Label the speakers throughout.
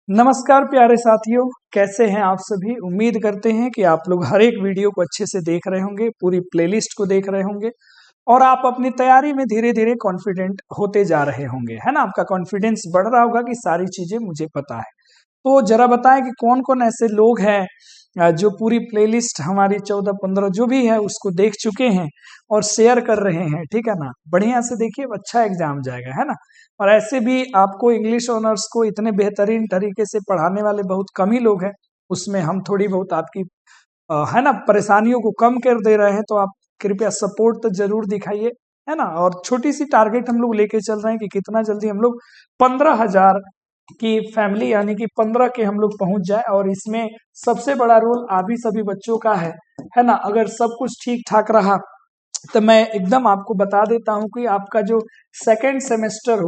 Speaker 1: नमस्कार प्यारे साथियों, कैसे हैं आप सभी। उम्मीद करते हैं कि आप लोग हर एक वीडियो को अच्छे से देख रहे होंगे, पूरी प्लेलिस्ट को देख रहे होंगे और आप अपनी तैयारी में धीरे धीरे कॉन्फिडेंट होते जा रहे होंगे, है ना। आपका कॉन्फिडेंस बढ़ रहा होगा कि सारी चीजें मुझे पता है। तो जरा बताएं कि कौन कौन ऐसे लोग हैं जो पूरी प्लेलिस्ट हमारी 14-15 जो भी है उसको देख चुके हैं और शेयर कर रहे हैं, ठीक है ना। बढ़िया से देखिए, अच्छा एग्जाम जाएगा, है ना। और ऐसे भी आपको इंग्लिश ऑनर्स को इतने बेहतरीन तरीके से पढ़ाने वाले बहुत कम ही लोग हैं। उसमें हम थोड़ी बहुत आपकी है ना परेशानियों को कम कर दे रहे हैं, तो आप कृपया सपोर्ट तो जरूर दिखाइए, है ना। और छोटी सी टारगेट हम लोग लेके चल रहे हैं कि कितना जल्दी हम लोग 15,000 की फैमिली यानी कि 15 के हम लोग पहुंच जाए। और इसमें सबसे बड़ा रोल आप ही सभी बच्चों का है ना। अगर सब कुछ ठीक ठाक रहा तो मैं एकदम आपको बता देता हूं कि आपका जो सेकेंड सेमेस्टर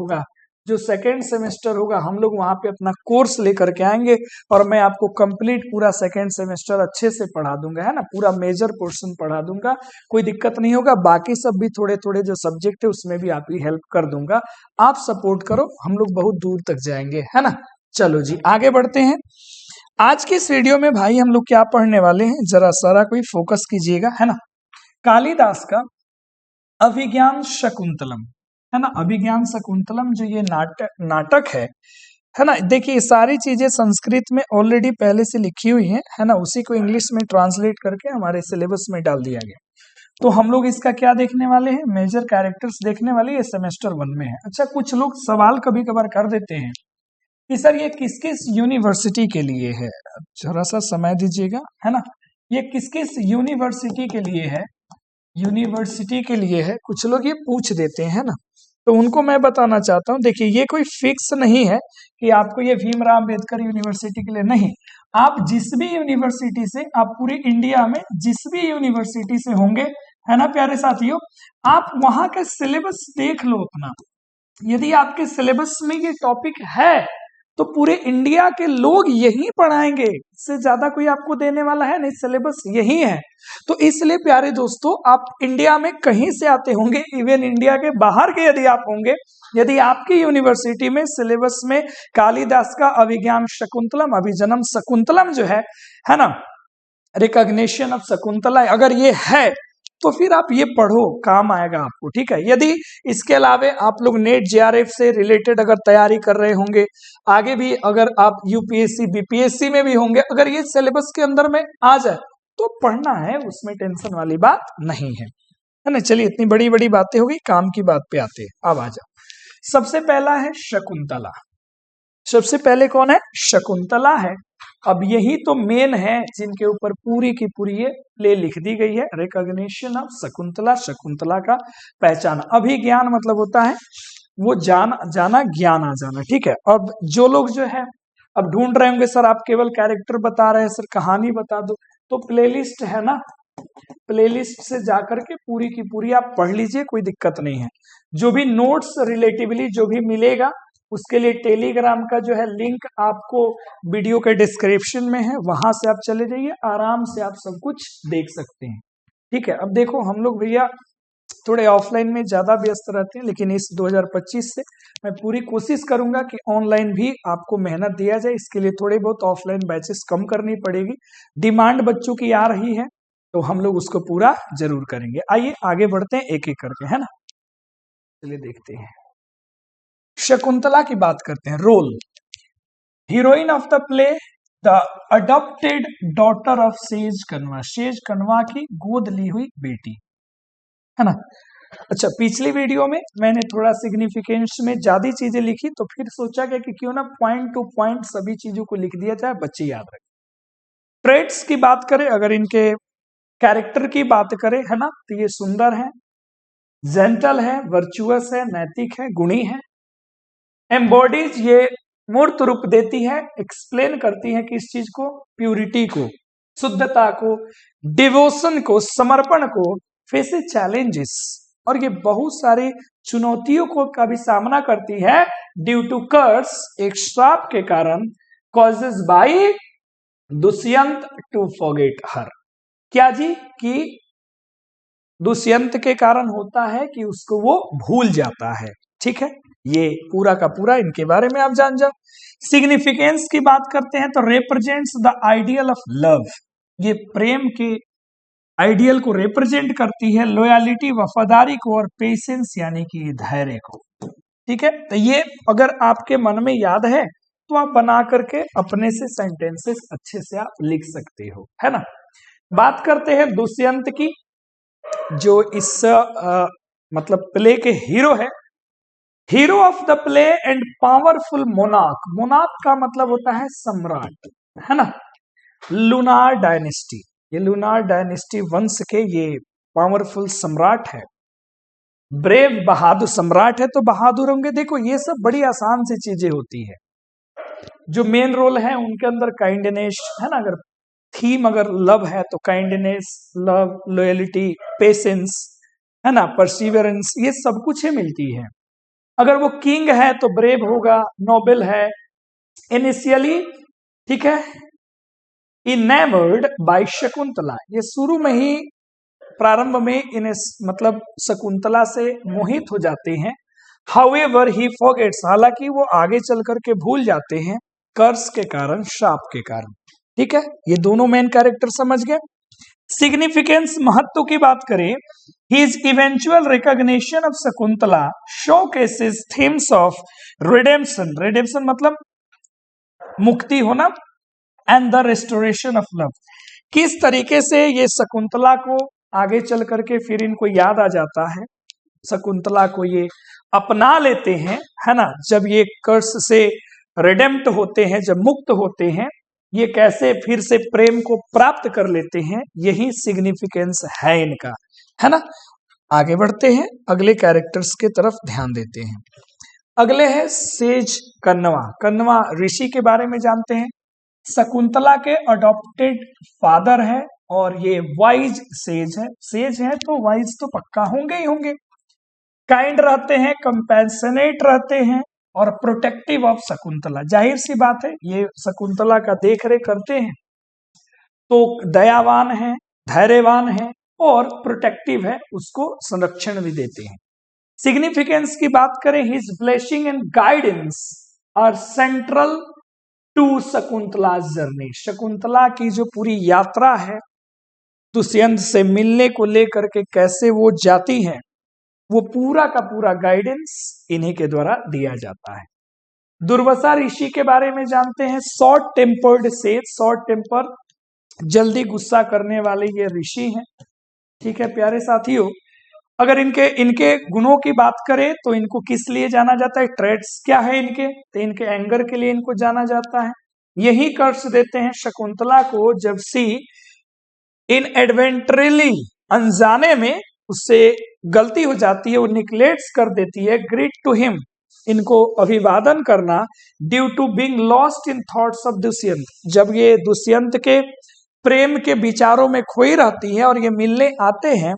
Speaker 1: होगा, हम लोग वहां पे अपना कोर्स लेकर के आएंगे और मैं आपको कंप्लीट पूरा सेकेंड सेमेस्टर अच्छे से पढ़ा दूंगा, है ना। पूरा मेजर पोर्शन पढ़ा दूंगा, कोई दिक्कत नहीं होगा। बाकी सब भी थोड़े थोड़े जो सब्जेक्ट है उसमें भी आपकी हेल्प कर दूंगा। आप सपोर्ट करो, हम लोग बहुत दूर तक जाएंगे, है ना। चलो जी, आगे बढ़ते हैं। आज के इस वीडियो में भाई हम लोग क्या पढ़ने वाले हैं, जरा सारा कोई फोकस कीजिएगा, है ना। कालिदास का अभिज्ञान शकुंतलम, है ना। अभिज्ञान शकुंतलम जो ये नाटक है ना। देखिए, ये सारी चीजें संस्कृत में ऑलरेडी पहले से लिखी हुई है ना। उसी को इंग्लिश में ट्रांसलेट करके हमारे सिलेबस में डाल दिया गया। तो हम लोग इसका क्या देखने वाले हैं, मेजर कैरेक्टर्स देखने वाले। ये सेमेस्टर 1 में है। अच्छा, कुछ लोग सवाल कभी कभार कर देते हैं कि सर ये किस किस यूनिवर्सिटी के लिए है। जरा सा समय दीजिएगा, है ना। ये किस किस यूनिवर्सिटी के लिए है, कुछ लोग ये पूछ देते हैं ना। तो उनको मैं बताना चाहता हूँ, देखिए ये कोई फिक्स नहीं है कि आपको ये भीमराव अंबेडकर यूनिवर्सिटी के लिए नहीं। आप जिस भी यूनिवर्सिटी से, आप पूरे इंडिया में जिस भी यूनिवर्सिटी से होंगे, है ना प्यारे साथियों, आप वहां का सिलेबस देख लो अपना। यदि आपके सिलेबस में ये टॉपिक है तो पूरे इंडिया के लोग यही पढ़ाएंगे, इससे ज्यादा कोई आपको देने वाला है नहीं, सिलेबस यही है। तो इसलिए प्यारे दोस्तों, आप इंडिया में कहीं से आते होंगे, इवन इंडिया के बाहर के यदि आप होंगे, यदि आपकी यूनिवर्सिटी में सिलेबस में कालिदास का अभिज्ञान शकुंतलम, अभिजनम शकुंतलम जो है ना, रिकॉग्निशन ऑफ शकुंतला, अगर ये है तो फिर आप ये पढ़ो, काम आएगा आपको, ठीक है। यदि इसके अलावा आप लोग नेट जेआरएफ से रिलेटेड अगर तैयारी कर रहे होंगे, आगे भी अगर आप यूपीएससी बीपीएससी में भी होंगे, अगर ये सिलेबस के अंदर में आ जाए तो पढ़ना है, उसमें टेंशन वाली बात नहीं है ना। चलिए, इतनी बड़ी बड़ी बातें हो गई, काम की बात पे आते हैं। अब आ जाओ। सबसे पहला है शकुंतला। सबसे पहले कौन है, शकुंतला है। अब यही तो मेन है जिनके ऊपर पूरी की पूरी ये प्ले लिख दी गई है। रिकॉग्निशन ऑफ शकुंतला, शकुंतला का पहचान। अभिज्ञान मतलब होता है वो जाना ज्ञान आ जाना, ठीक है। अब जो लोग जो है अब ढूंढ रहे होंगे सर आप केवल कैरेक्टर बता रहे हैं, सर कहानी बता दो, तो प्लेलिस्ट है ना, प्लेलिस्ट से जाकर के पूरी की पूरी आप पढ़ लीजिए, कोई दिक्कत नहीं है। जो भी नोट्स रिलेटिवली जो भी मिलेगा उसके लिए टेलीग्राम का जो है लिंक आपको वीडियो के डिस्क्रिप्शन में है, वहां से आप चले जाइए, आराम से आप सब कुछ देख सकते हैं, ठीक है। अब देखो, हम लोग भैया थोड़े ऑफलाइन में ज्यादा व्यस्त रहते हैं, लेकिन इस 2025 से मैं पूरी कोशिश करूंगा कि ऑनलाइन भी आपको मेहनत दिया जाए। इसके लिए थोड़े बहुत ऑफलाइन बैचेस कम करनी पड़ेगी, डिमांड बच्चों की आ रही है, तो हम लोग उसको पूरा जरूर करेंगे। आइए आगे बढ़ते हैं एक एक करके, है ना। चलिए देखते हैं, शकुंतला की बात करते हैं। Role, heroine of the play, the adopted daughter of sage Kanva, sage Kanva की गोद ली हुई बेटी, है ना। अच्छा, पिछली वीडियो में मैंने थोड़ा सिग्निफिकेंस में ज्यादा चीजें लिखी, तो फिर सोचा गया कि क्यों ना पॉइंट टू पॉइंट सभी चीजों को लिख दिया जाए, बच्चे याद रखें। ट्रेड्स की बात करें, अगर इनके कैरेक्टर की बात करें, है ना, तो ये सुंदर है, जेंटल है, वर्चुअस है, नैतिक है, गुणी है। एम्बॉडीज, ये मूर्त रूप देती है, एक्सप्लेन करती है किस चीज को, प्यूरिटी को, शुद्धता को, डिवोशन को, समर्पण को, फेसेस चैलेंजेस, और ये बहुत सारी चुनौतियों को का भी सामना करती है, ड्यू टू कर्स, एक श्राप के कारण, causes by Dushyant to forget her. क्या जी, कि दुष्यंत के कारण होता है कि उसको वो भूल जाता है, ठीक है। ये पूरा का पूरा इनके बारे में आप जान जाओ। सिग्निफिकेंस की बात करते हैं तो represents the ideal of love, ये प्रेम के आइडियल को रिप्रेजेंट करती है, लॉयलिटी वफादारी को, और पेशेंस यानी कि धैर्य को। ठीक है, तो ये अगर आपके मन में याद है तो आप बना करके अपने से सेंटेंसेस अच्छे से आप लिख सकते हो, है ना। बात करते हैं दुष्यंत की, जो इस मतलब प्ले के हीरो है, hero of the play and powerful monarch. Monarch का मतलब होता है सम्राट, है ना। लूनार डायनेस्टी, ये लूनार डायनेस्टी वंश के ये पावरफुल सम्राट है। ब्रेव, बहादुर सम्राट है तो बहादुर होंगे। देखो ये सब बड़ी आसान सी चीजें होती है। जो मेन रोल है उनके अंदर काइंडनेस, है ना। अगर थीम अगर लव है तो काइंडनेस, लव, लॉयलिटी, पेशेंस, है ना, परसिवरेंस, ये सब कुछ ही मिलती है। अगर वो किंग है तो ब्रेव होगा, नोबल है, इनिशियली, ठीक है, इनेमर्ड बाय शकुंतला, ये शुरू में ही प्रारंभ में इन मतलब शकुंतला से मोहित हो जाते हैं। हाउएवर ही फॉरगेट्स, हालांकि वो आगे चल करके भूल जाते हैं, कर्स के कारण, शाप के कारण। ठीक है, ये दोनों मेन कैरेक्टर समझ गए। सिग्निफिकेंस, महत्व की बात करें, his eventual recognition of Shakuntala showcases themes of redemption, redemption मतलब मुक्ति होना, and the restoration of love। किस तरीके से ये शकुंतला को आगे चल करके फिर इनको याद आ जाता है, शकुंतला को ये अपना लेते हैं, है ना। जब ये कर्स से रिडेम्प्ट होते हैं, जब मुक्त होते हैं, ये कैसे फिर से प्रेम को प्राप्त कर लेते हैं, यही सिग्निफिकेंस है इनका, है ना। आगे बढ़ते हैं, अगले कैरेक्टर्स के तरफ ध्यान देते हैं। अगले है सेज कन्वा। कन्वा ऋषि के बारे में जानते हैं, शकुंतला के अडॉप्टेड फादर है, और ये वाइज सेज है। सेज है तो वाइज तो पक्का होंगे ही होंगे। काइंड रहते हैं, कंपैशनेट रहते हैं, और प्रोटेक्टिव ऑफ शकुंतला। जाहिर सी बात है, ये शकुंतला का देख रेख करते हैं तो दयावान है, धैर्यवान है, और प्रोटेक्टिव है, उसको संरक्षण भी देते हैं। सिग्निफिकेंस की बात करें, his blessing and guidance are central to Shakuntala journey. Shakuntala की जो पूरी यात्रा है दुष्यंत से मिलने को लेकर के, कैसे वो जाती है, वो पूरा का पूरा गाइडेंस इन्हीं के द्वारा दिया जाता है। दुर्वासा ऋषि के बारे में जानते हैं, short tempered sage, short temper, जल्दी गुस्सा करने वाले ये ऋषि हैं। ठीक है प्यारे साथियों, अगर इनके गुणों की बात करें तो इनको किस लिए जाना जाता है, ट्रेड्स क्या है इनके, तो इनके एंगर के लिए इनको जाना जाता है। यही कर्ष देते हैं शकुंतला को, जब सी इन एडवेंटरली, अनजाने में उससे गलती हो जाती है, वो निग्लेक्ट्स कर देती है, ग्रीट टू हिम, इनको अभिवादन करना, due to being lost in thoughts of Dushyant. जब ये दुष्यंत के प्रेम के विचारों में खोई रहती है और ये मिलने आते हैं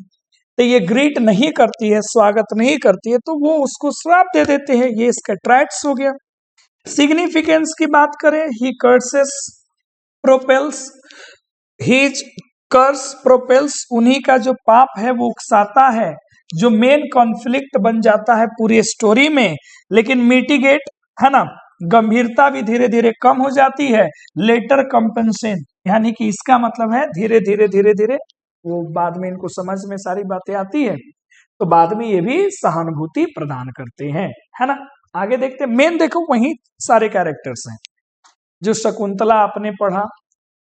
Speaker 1: तो ये ग्रीट नहीं करती है, स्वागत नहीं करती है, तो वो उसको श्राप दे देते हैं। ये इसका ट्रैक्ट्स हो गया। सिग्निफिकेंस की बात करें, ही कर्सेस प्रोपेल्स, हिज कर्स प्रोपेल्स, उन्हीं का जो पाप है वो उकसाता है, जो मेन कॉन्फ्लिक्ट बन जाता है पूरी स्टोरी में, लेकिन मिटिगेट, है ना, गंभीरता भी धीरे धीरे कम हो जाती है। लेटर कंपेंसेशन, यानी कि इसका मतलब है धीरे धीरे धीरे धीरे वो बाद में इनको समझ में सारी बातें आती है, तो बाद में ये भी सहानुभूति प्रदान करते हैं, है ना। आगे देखते हैं, मेन देखो वही सारे कैरेक्टर्स हैं जो शकुंतला आपने पढ़ा,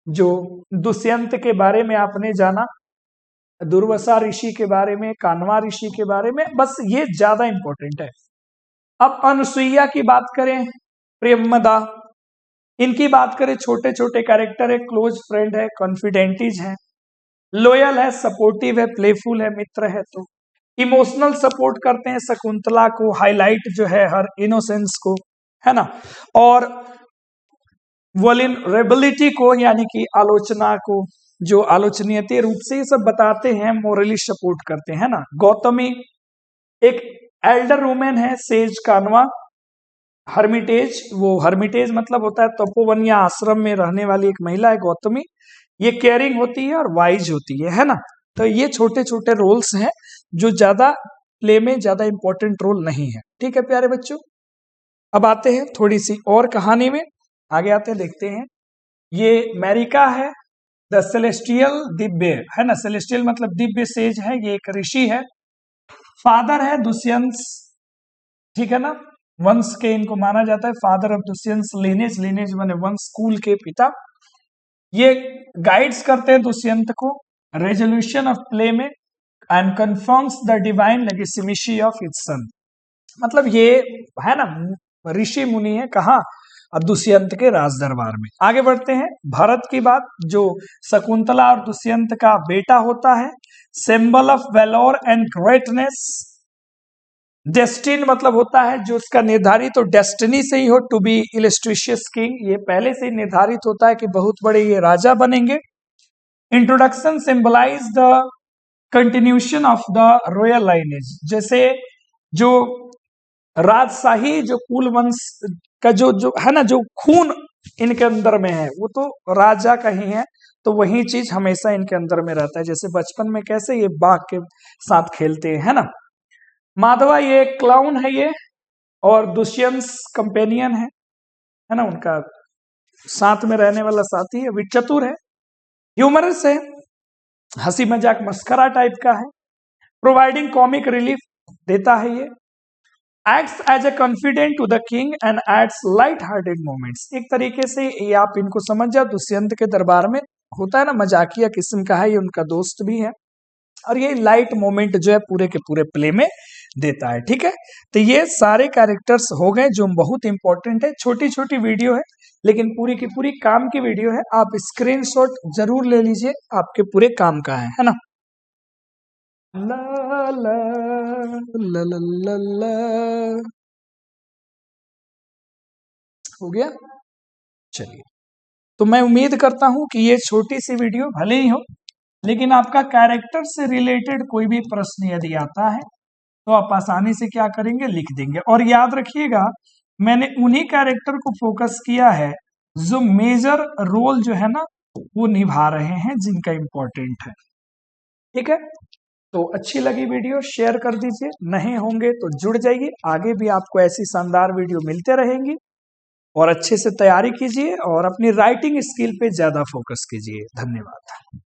Speaker 1: जो दुष्यंत के बारे में आपने जाना, दुर्वासा ऋषि के बारे में, कान्वा ऋषि के बारे में, बस ये ज्यादा इंपॉर्टेंट है। अब अनुसुईया की बात करें, प्रेमदा, इनकी बात करें, छोटे छोटे कैरेक्टर है, क्लोज फ्रेंड है, कॉन्फिडेंटीज है, लॉयल है, सपोर्टिव है, प्लेफुल है, मित्र है, तो इमोशनल सपोर्ट करते हैं शकुंतला को, हाईलाइट जो है हर इनोसेंस को, है ना, और वल्नरेबिलिटी को, यानी कि आलोचना को, जो आलोचनीय रूप से ये सब बताते हैं, मोरली सपोर्ट करते हैं ना। गौतमी एक एल्डर वुमेन है, सेज कानवा, हर्मिटेज, वो हर्मिटेज मतलब होता है तपोवन या आश्रम में रहने वाली एक महिला है गौतमी, ये केयरिंग होती है और वाइज होती है ना। तो ये छोटे छोटे रोल्स हैं जो ज्यादा प्ले में ज्यादा इंपॉर्टेंट रोल नहीं है। ठीक है प्यारे बच्चों, अब आते हैं थोड़ी सी और कहानी में, आगे आते हैं, देखते हैं। ये अमेरिका है, द सेलेस्टियल दिव्य है ना, सेलेस्टियल मतलब दिव्य सेज है, ये एक ऋषि है। फादर है दुष्यंत, ठीक है ना, वंश के इनको माना जाता है, father of Dushyant lineage, lineage माने वंश, कुल के पिता। ये गाइड्स करते हैं दुष्यंत को रेजोल्यूशन ऑफ प्ले में and confirms the divine legitimacy of its son. मतलब ये है ना ऋषि मुनि है, कहा, अब दुष्यंत के राज दरबार में। आगे बढ़ते हैं, भरत की बात, जो शकुंतला और दुष्यंत का बेटा होता है, symbol of valour and greatness. Destined मतलब होता है जो उसका निर्धारित हो, डेस्टिनी से ही हो, टू बी इलस्ट्रिशियस किंग, ये पहले से ही निर्धारित होता है कि बहुत बड़े ये राजा बनेंगे। Introduction symbolise the continuation of the royal lineage, जैसे जो राजशाही जो कुल वंश का जो है ना, जो खून इनके अंदर में है वो तो राजा का ही है, तो वही चीज हमेशा इनके अंदर में रहता है। जैसे बचपन में कैसे ये बाघ के साथ खेलते हैं ना। माधवा ये क्लाउन है ये, और दुष्यंत कंपेनियन है ना, उनका साथ में रहने वाला साथी है, चतुर है, ह्यूमरस है, हंसी मजाक मस्करा टाइप का है, प्रोवाइडिंग कॉमिक रिलीफ देता है ये, acts as a confidant to the king and adds light hearted moments. एक तरीके से ये आप इनको समझ जाओ, दुष्यंत के दरबार में होता है ना मजाकिया किस्म का है, ये उनका दोस्त भी है, और ये लाइट मोमेंट जो है पूरे के पूरे प्ले में देता है। ठीक है, तो ये सारे कैरेक्टर्स हो गए जो बहुत इंपॉर्टेंट है। छोटी छोटी वीडियो है लेकिन पूरी की पूरी काम की वीडियो है, आप स्क्रीनशॉट जरूर ले लीजिए, आपके पूरे काम का है ना। ला ला ला ला ला ला। हो गया, चलिए, तो मैं उम्मीद करता हूं कि ये छोटी सी वीडियो भले ही हो लेकिन आपका कैरेक्टर से रिलेटेड कोई भी प्रश्न यदि आता है तो आप आसानी से क्या करेंगे, लिख देंगे। और याद रखिएगा मैंने उन्हीं कैरेक्टर को फोकस किया है जो मेजर रोल जो है ना वो निभा रहे हैं, जिनका इंपॉर्टेंट है। ठीक है, तो अच्छी लगी वीडियो शेयर कर दीजिए, नहीं होंगे तो जुड़ जाइए, आगे भी आपको ऐसी शानदार वीडियो मिलते रहेंगी। और अच्छे से तैयारी कीजिए और अपनी राइटिंग स्किल पे ज्यादा फोकस कीजिए। धन्यवाद।